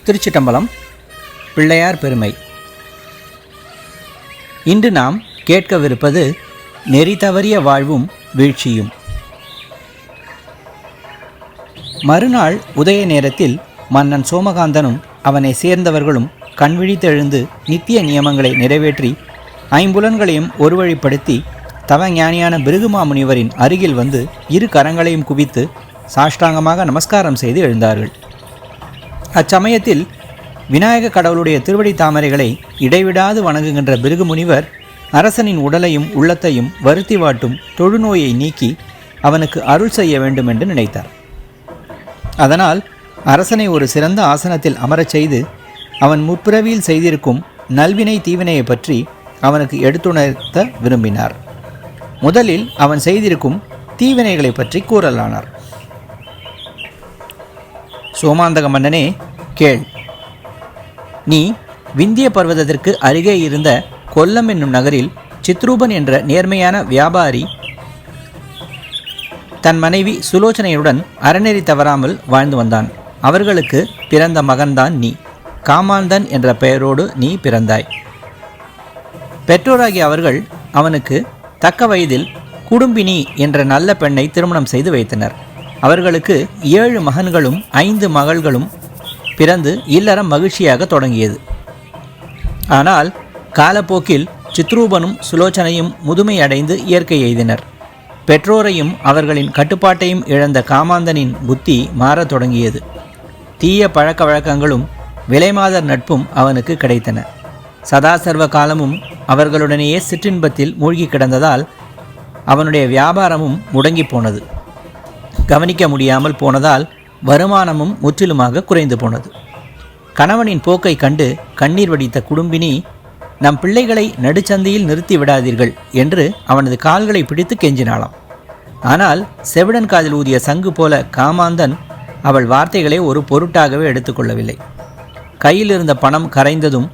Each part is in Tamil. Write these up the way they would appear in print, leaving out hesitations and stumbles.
திருச்சிட்டம்பலம். பிள்ளையார் பெருமை. இன்று நாம் கேட்கவிருப்பது நெறி தவறிய வாழ்வும் வீழ்ச்சியும். மறுநாள் உதய நேரத்தில் மன்னன் சோமகாந்தனும் அவனை சேர்ந்தவர்களும் கண்விழித்தெழுந்து நித்திய நியமங்களை நிறைவேற்றி ஐம்புலன்களையும் ஒருவழிப்படுத்தி தவஞானியான பிருகுமாமுனிவரின் அருகில் வந்து இரு கரங்களையும் குவித்து சாஷ்டாங்கமாக நமஸ்காரம் செய்து எழுந்தார்கள். அச்சமயத்தில் விநாயக கடவுளுடைய திருவடி தாமரைகளை இடைவிடாது வணங்குகின்ற பிருகுமுனிவர் அரசனின் உடலையும் உள்ளத்தையும் வருத்தி வாட்டும் தொழுநோயை நீக்கி அவனுக்கு அருள் செய்ய வேண்டும் என்று நினைத்தார். அதனால் அரசனை ஒரு சிறந்த ஆசனத்தில் அமரச் செய்து அவன் முற்பிறவியில் செய்திருக்கும் நல்வினை தீவினையை பற்றி அவனுக்கு எடுத்துணர்த்த விரும்பினார். முதலில் அவன் செய்திருக்கும் தீவினைகளை பற்றி கூறலானார். சோமாந்தக மன்னனே, கேள். நீ விந்திய பர்வதத்திற்கு அருகே இருந்த கொல்லம் என்னும் நகரில் சித்ரூபன் என்ற நேர்மையான வியாபாரி தன் மனைவி சுலோச்சனையுடன் அறநெறி தவறாமல் வாழ்ந்து வந்தான். அவர்களுக்கு பிறந்த மகன்தான் நீ. காமாந்தன் என்ற பெயரோடு நீ பிறந்தாய். பெற்றோராகிய அவர்கள் அவனுக்கு தக்க வயதில் குடும்பினி என்ற நல்ல பெண்ணை திருமணம் செய்து வைத்தனர். அவர்களுக்கு 7 மகன்களும் 5 மகள்களும் பிறந்து இல்லறம் மகிழ்ச்சியாக தொடங்கியது. ஆனால் காலப்போக்கில் சித்ரூபனும் சுலோச்சனையும் முதுமை அடைந்து இயற்கை எய்தினர். பெற்றோரையும் அவர்களின் கட்டுப்பாட்டையும் இழந்த காமாந்தனின் புத்தி மாறத் தொடங்கியது. தீய பழக்க வழக்கங்களும் விலைமாதர் நட்பும் அவனுக்கு கிடைத்தன. சதாசர்வ காலமும் அவர்களுடனேயே சிற்றின்பத்தில் மூழ்கி கிடந்ததால் அவனுடைய வியாபாரமும் முடங்கி போனது. கவனிக்க முடியாமல் போனதால் வருமானமும் முற்றிலுமாக குறைந்து போனது. கணவனின் போக்கை கண்டு கண்ணீர் வடித்த குடும்பினி, நம் பிள்ளைகளை நடுச்சந்தையில் நிறுத்தி விடாதீர்கள் என்று அவனது கால்களை பிடித்து கெஞ்சினாளாம். ஆனால் செவிடன் காதில் ஊதிய சங்கு போல காமாந்தன் அவள் வார்த்தைகளை ஒரு பொருட்டாகவே எடுத்துக்கொள்ளவில்லை. கையில் இருந்த பணம் கரைந்ததும்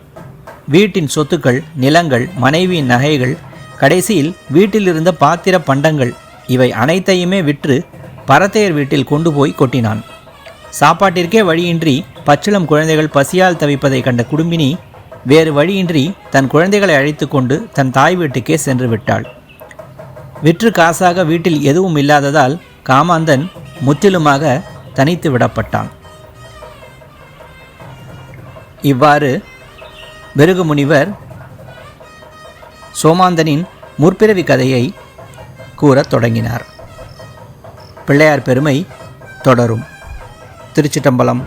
வீட்டின் சொத்துக்கள், நிலங்கள், மனைவியின் நகைகள், கடைசியில் வீட்டில் இருந்த பாத்திர பண்டங்கள் இவை அனைத்தையுமே விற்று பரத்தையர் வீட்டில் கொண்டு போய் கொட்டினான். சாப்பாட்டிற்கே வழியின்றி பச்சிளம் குழந்தைகள் பசியால் தவிப்பதை கண்ட குடும்பினி வேறு வழியின்றி தன் குழந்தைகளை அழைத்து கொண்டு தன் தாய் வீட்டுக்கே சென்று விட்டாள். விற்று காசாக வீட்டில் எதுவும் இல்லாததால் காமாந்தன் முற்றிலுமாக தனித்து விடப்பட்டான். இவ்வாறு பிருகுமுனிவர் சோமாந்தனின் முற்பிறவி கதையை கூறத் தொடங்கினார். பிள்ளையார் பெருமை தொடரும். திருச்சிட்டம்பலம்.